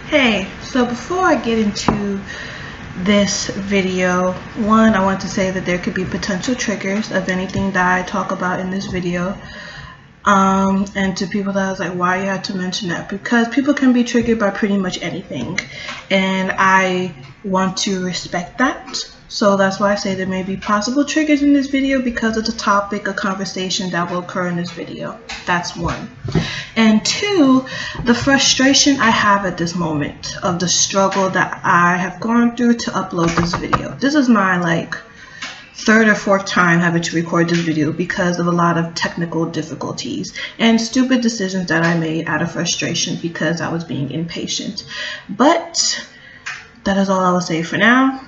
Hey, so before I get into this video, one, I want to say that there could be potential triggers of anything that I talk about in this video. And to people that I was like, why you had to mention that? Because people can be triggered by pretty much anything, and I want to respect that. So that's why I say there may be possible triggers in this video because of the topic of conversation that will occur in this video. That's one. And two, the frustration I have at this moment of the struggle that I have gone through to upload this video. This is my third or fourth time having to record this video because of a lot of technical difficulties and stupid decisions that I made out of frustration because I was being impatient. But that is all I will say for now,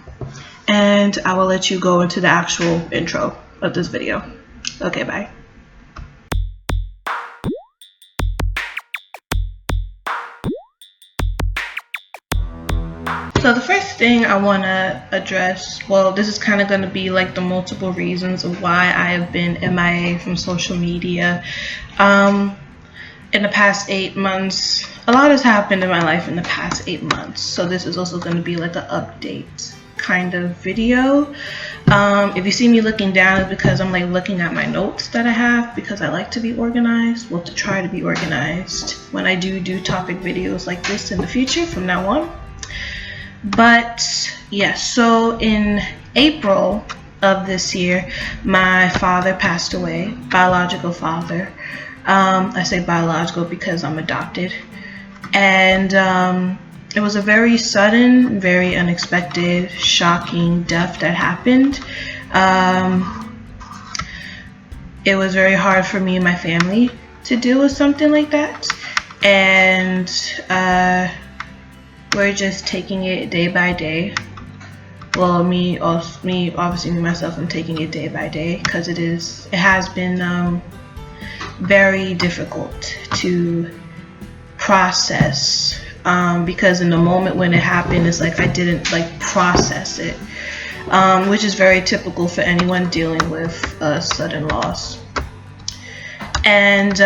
and I will let you go into the actual intro of this video. Okay, bye. So the first thing I want to address, well, this is kind of going to be like the multiple reasons of why I have been MIA from social media. In the past 8 months, a lot has happened in my life in the past 8 months. So this is also going to be like an update kind of video. If you see me looking down, it's because I'm like looking at my notes that I have, because I like to be organized, well, to try to be organized when I do topic videos like this in the future from now on. But yes, so in April of this year, my father passed away, biological father. I say biological because I'm adopted. And it was a very sudden, very unexpected, shocking death that happened. It was very hard for me and my family to deal with something like that. And we're just taking it day by day. Well, obviously myself, I'm taking it day by day because it has been very difficult to process, because in the moment when it happened, it's like I didn't process it, which is very typical for anyone dealing with a sudden loss. And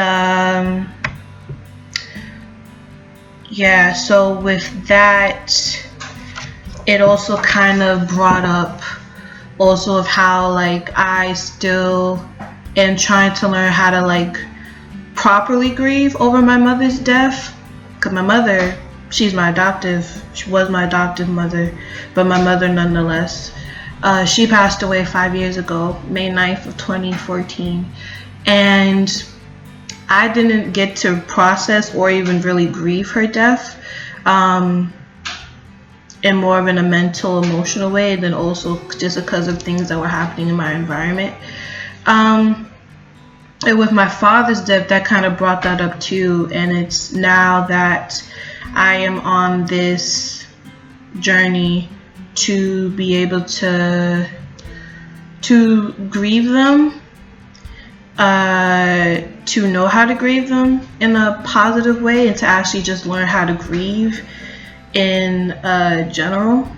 yeah, so with that, it also kind of brought up also of how I still am trying to learn how to properly grieve over my mother's death. Because my mother, she was my adoptive mother, but my mother nonetheless. She passed away 5 years ago, May 9th of 2014. And I didn't get to process or even really grieve her death in more of a mental, emotional way, than also just because of things that were happening in my environment. And with my father's death, that kind of brought that up too. And it's now that I am on this journey to be able to grieve them, to know how to grieve them in a positive way, and to actually just learn how to grieve in general.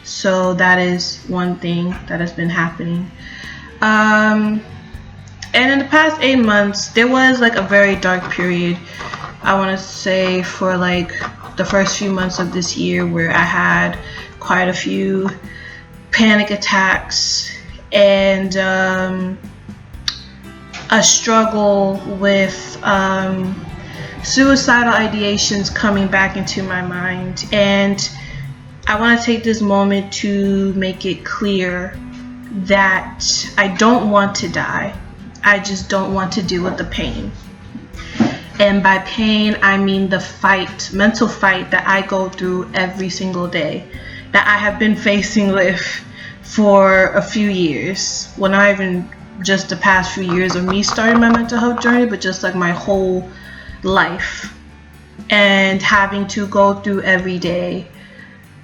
So that is one thing that has been happening. And in the past 8 months, there was a very dark period, I want to say, for the first few months of this year, where I had quite a few panic attacks and a struggle with suicidal ideations coming back into my mind. And I want to take this moment to make it clear that I don't want to die. I just don't want to deal with the pain. And by pain, I mean the mental fight that I go through every single day, that I have been facing with for a few years. Well, not even just the past few years of me starting my mental health journey, but just my whole life. And having to go through every day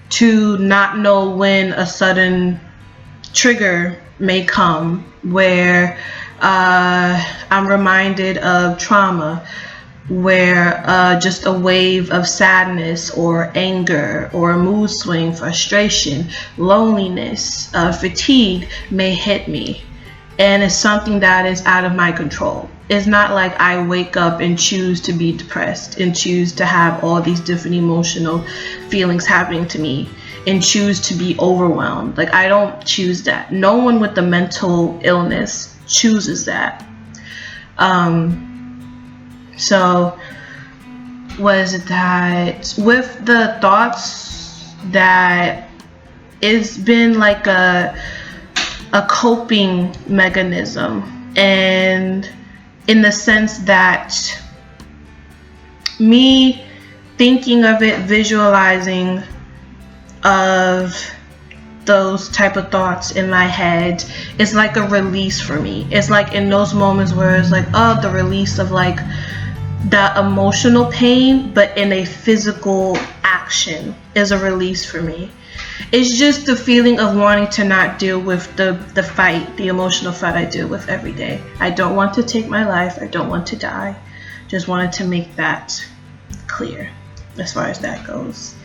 to not know when a sudden trigger may come, where I'm reminded of trauma, where just a wave of sadness or anger or a mood swing, frustration, loneliness, fatigue may hit me. and it's something that is out of my control. It's not like I wake up and choose to be depressed and choose to have all these different emotional feelings happening to me and choose to be overwhelmed. Like, I don't choose that. No one with a mental illness chooses that. So was that with the thoughts that it's been like a coping mechanism, and in the sense that me thinking of it, visualizing of those type of thoughts in my head is like a release for me. It's like in those moments where it's like, oh, the release of like the emotional pain, but in a physical action is a release for me. It's just the feeling of wanting to not deal with the fight, the emotional fight I deal with every day. I don't want to take my life. I don't want to die. Just wanted to make that clear as far as that goes.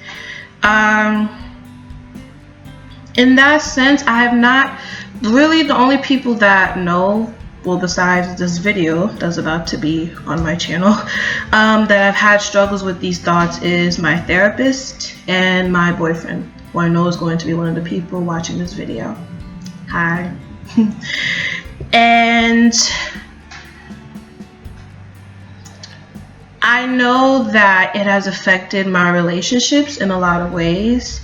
In that sense, I have not really, the only people that know, well, besides this video that's about to be on my channel, that I've had struggles with these thoughts is my therapist and my boyfriend, who I know is going to be one of the people watching this video. Hi. And I know that it has affected my relationships in a lot of ways.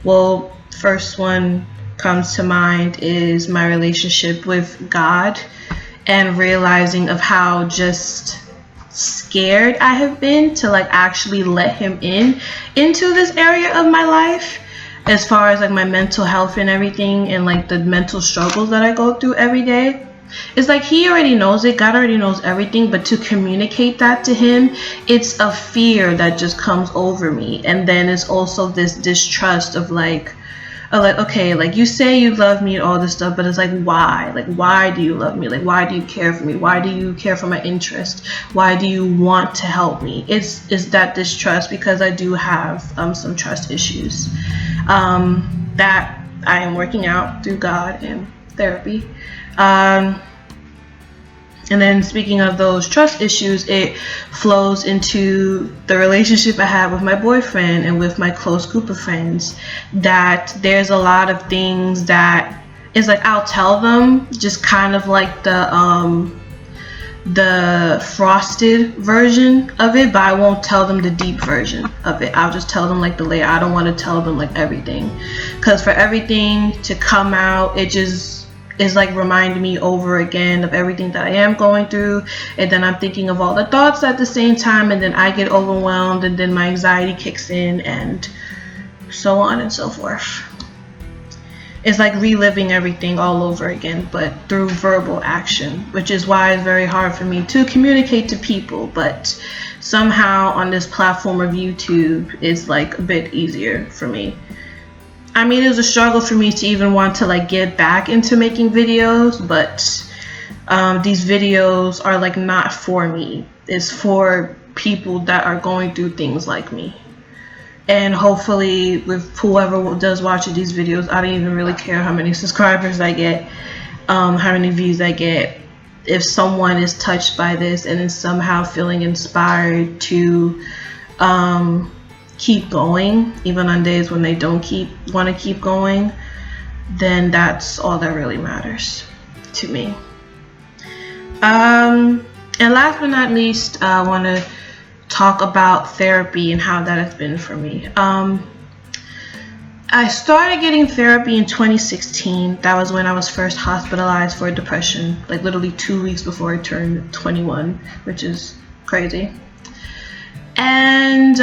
Well, first one comes to mind is my relationship with God, and realizing of how just scared I have been to like actually let him into this area of my life, as far as like my mental health and everything, and like the mental struggles that I go through every day. It's like he already knows it, God already knows everything, but to communicate that to him, it's a fear that just comes over me. And then it's also this distrust of like, okay, like you say you love me and all this stuff, but it's like, why? Like, why do you love me? Like, why do you care for me? Why do you care for my interest? Why do you want to help me? It's that distrust, because I do have some trust issues that I am working out through God and therapy. And then speaking of those trust issues, it flows into the relationship I have with my boyfriend and with my close group of friends, that there's a lot of things that is like, I'll tell them just kind of like the frosted version of it, but I won't tell them the deep version of it. I'll just tell them like the layer. I don't want to tell them like everything, because for everything to come out, it just is like reminding me over again of everything that I am going through, and then I'm thinking of all the thoughts at the same time, and then I get overwhelmed, and then my anxiety kicks in, and so on and so forth. It's like reliving everything all over again, but through verbal action, which is why it's very hard for me to communicate to people, but somehow on this platform of YouTube, it's like a bit easier for me. I mean, it was a struggle for me to even want to like get back into making videos, but these videos are like not for me. It's for people that are going through things like me. And hopefully with whoever does watch these videos, I don't even really care how many subscribers I get, how many views I get. If someone is touched by this and is somehow feeling inspired to keep going, even on days when they don't want to keep going, then that's all that really matters to me. And last but not least, I want to talk about therapy and how that has been for me. I started getting therapy in 2016. That was when I was first hospitalized for depression, like literally 2 weeks before I turned 21, which is crazy. And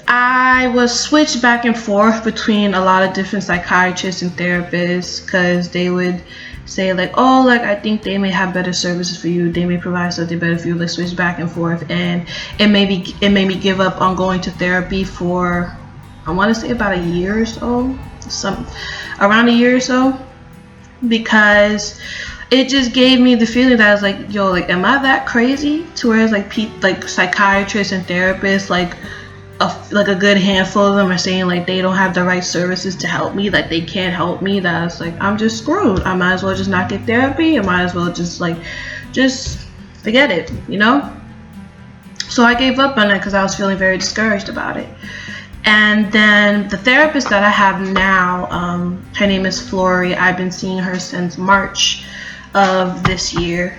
I was switched back and forth between a lot of different psychiatrists and therapists, because they would say like, oh, like I think they may have better services for you, they may provide something better for you. Let's switch back and forth, and it made me give up on going to therapy for, I want to say about a year or so, around a year or so, because it just gave me the feeling that I was like, yo, like, am I that crazy? To where it's like psychiatrists and therapists like like a good handful of them are saying like they don't have the right services to help me, like they can't help me, that's like I'm just screwed. I might as well just not get therapy. I might as well just forget it, you know? So I gave up on it because I was feeling very discouraged about it. And then the therapist that I have now, her name is Flory. I've been seeing her since March of this year.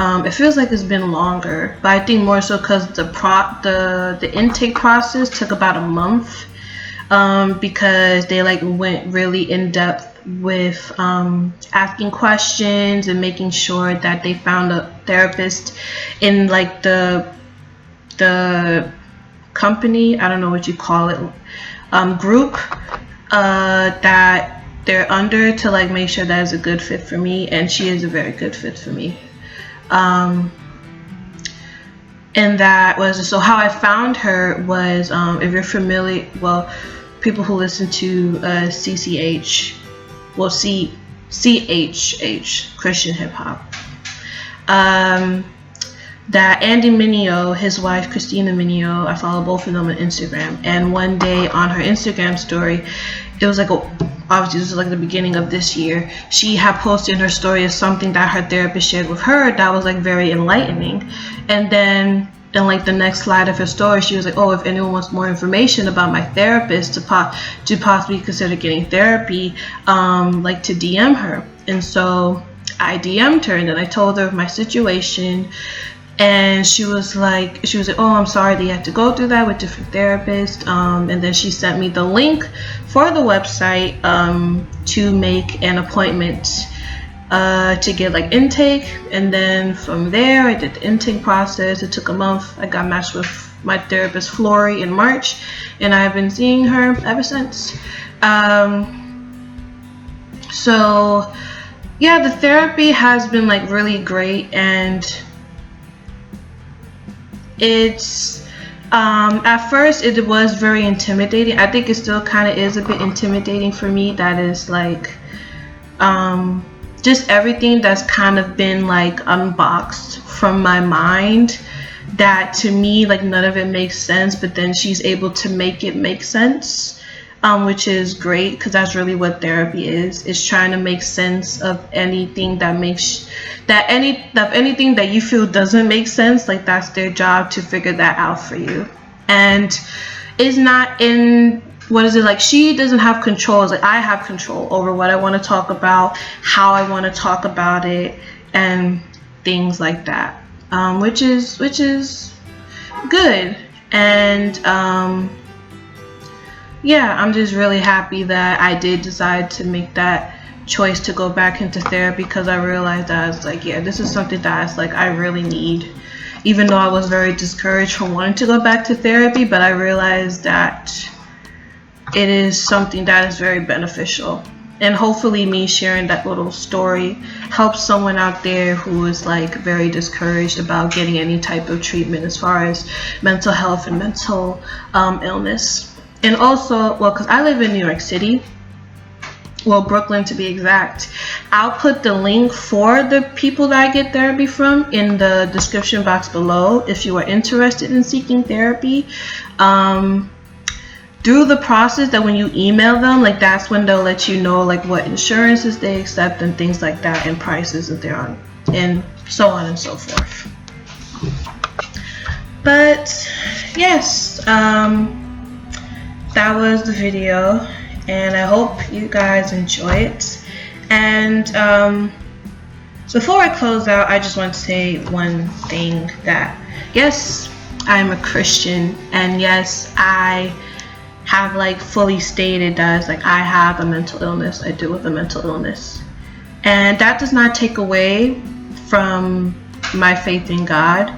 It feels like it's been longer, but I think more so because the intake process took about a month, because they like went really in depth with asking questions and making sure that they found a therapist in like the company, I don't know what you call it, group that they're under, to like make sure that is a good fit for me, and she is a very good fit for me. And that was, so how I found her was, if you're familiar, well, people who listen to CCH, well, CHH, Christian hip hop, that Andy Mineo, his wife Christina Mineo, I follow both of them on Instagram, and one day on her Instagram story, it was like obviously this is like the beginning of this year, she had posted in her story as something that her therapist shared with her that was like very enlightening. And then in like the next slide of her story, she was like, oh, if anyone wants more information about my therapist to possibly consider getting therapy, like to DM her. And so I DM'd her, and then I told her of my situation. And she was like, oh, I'm sorry that you had to go through that with different therapists. And then she sent me the link for the website to make an appointment to get like intake. And then from there, I did the intake process. It took a month. I got matched with my therapist, Flory, in March. And I've been seeing her ever since. So, yeah, the therapy has been like really great. And it's at first it was very intimidating. I think it still kind of is a bit intimidating for me. That is like just everything that's kind of been like unboxed from my mind, that to me like none of it makes sense, but then she's able to make it make sense, which is great, because that's really what therapy is. It's trying to make sense of anything that anything that you feel doesn't make sense. Like that's their job, to figure that out for you. And it's not in, what is it, like she doesn't have control. It's like I have control over what I want to talk about, how I want to talk about it, and things like that, which is good. And yeah, I'm just really happy that I did decide to make that choice to go back into therapy, because I realized that I was like, yeah, this is something that I really need. Even though I was very discouraged from wanting to go back to therapy, but I realized that it is something that is very beneficial. And hopefully me sharing that little story helps someone out there who is like very discouraged about getting any type of treatment as far as mental health and mental illness. And also, well, because I live in New York City, well, Brooklyn to be exact, I'll put the link for the people that I get therapy from in the description box below if you are interested in seeking therapy. Through the process that when you email them, like that's when they'll let you know like what insurances they accept and things like that, and prices that they're on, and so on and so forth. But yes, that was the video, and I hope you guys enjoy it. And before I close out, I just want to say one thing, that yes, I'm a Christian, and yes, I have like fully stated that it's like I have a mental illness. I deal with a mental illness, and that does not take away from my faith in God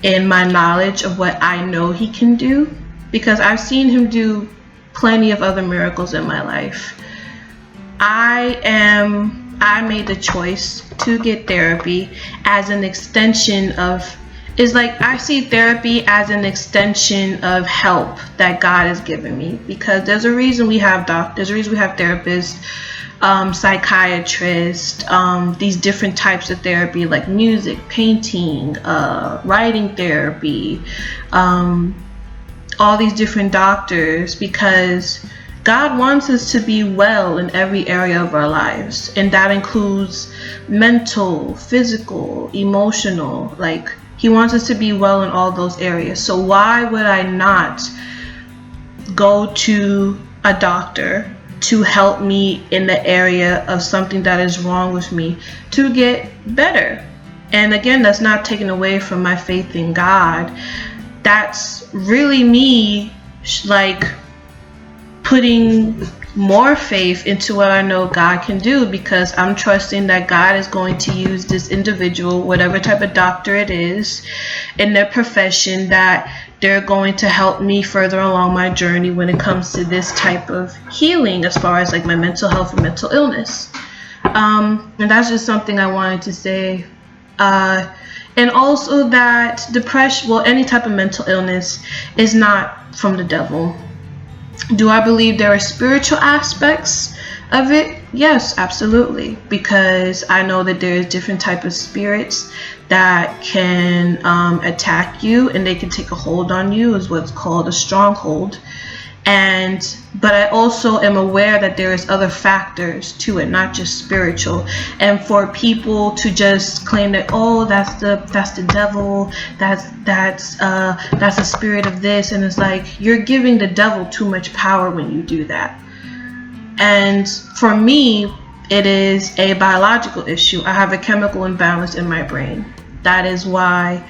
and my knowledge of what I know He can do, because I've seen Him do plenty of other miracles in my life. I made the choice to get therapy as an extension of, it's like I see therapy as an extension of help that God has given me, because there's a reason we have doctors, there's a reason we have therapists, psychiatrists, these different types of therapy like music, painting, writing therapy, all these different doctors, because God wants us to be well in every area of our lives, and that includes mental, physical, emotional. Like, he wants us to be well in all those areas. So why would I not go to a doctor to help me in the area of something that is wrong with me to get better? And again, that's not taken away from my faith in God. That's really me, like, putting more faith into what I know God can do, because I'm trusting that God is going to use this individual, whatever type of doctor it is, in their profession, that they're going to help me further along my journey when it comes to this type of healing, as far as like my mental health and mental illness. And that's just something I wanted to say. And also that depression, well, any type of mental illness is not from the devil. Do I believe there are spiritual aspects of it? Yes, absolutely, because I know that there's different type of spirits that can attack you, and they can take a hold on you, is what's called a stronghold. But I also am aware that there is other factors to it, not just spiritual. And for people to just claim that, oh, that's the devil, that's the spirit of this, and it's like, you're giving the devil too much power when you do that. And for me, it is a biological issue. I have a chemical imbalance in my brain. That is why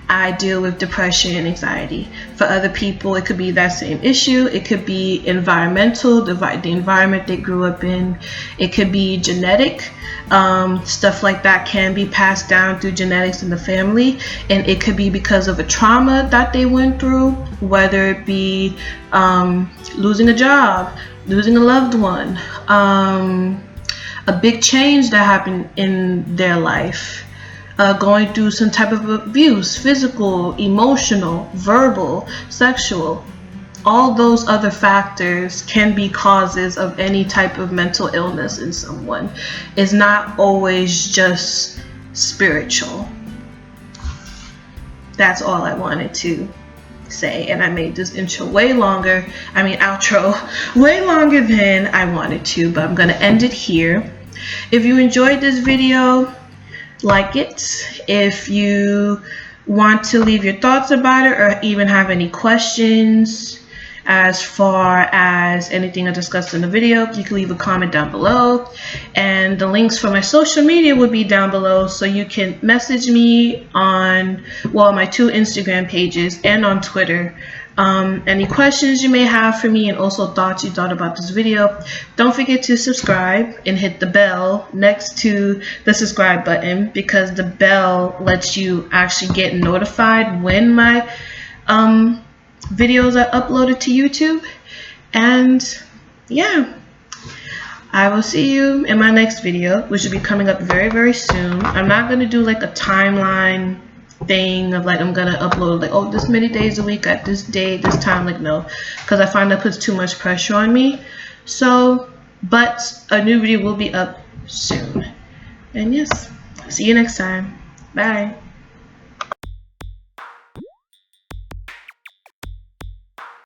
I deal with depression and anxiety. For other people, it could be that same issue. It could be environmental, the environment they grew up in. It could be genetic. Stuff like that can be passed down through genetics in the family. And it could be because of a trauma that they went through, whether it be losing a job, losing a loved one, a big change that happened in their life. Going through some type of abuse, physical, emotional, verbal, sexual. All those other factors can be causes of any type of mental illness in someone. It's not always just spiritual. That's all I wanted to say, and I made this outro way longer than I wanted to, but I'm gonna end it here. If you enjoyed this video, like it. If you want to leave your thoughts about it, or even have any questions as far as anything I discussed in the video, you can leave a comment down below, and the links for my social media would be down below, so you can message me on, well, my 2 Instagram pages and on Twitter. Any questions you may have for me, and also thoughts you thought about this video. Don't forget to subscribe and hit the bell next to the subscribe button, because the bell lets you actually get notified when my videos are uploaded to YouTube. And yeah, I will see you in my next video, which will be coming up very, very soon. I'm not going to do like a timeline thing of like, I'm gonna upload like, oh, this many days a week at this date, this time. Like, no, because I find that puts too much pressure on me. So, but a new video will be up soon. And yes, see you next time. Bye.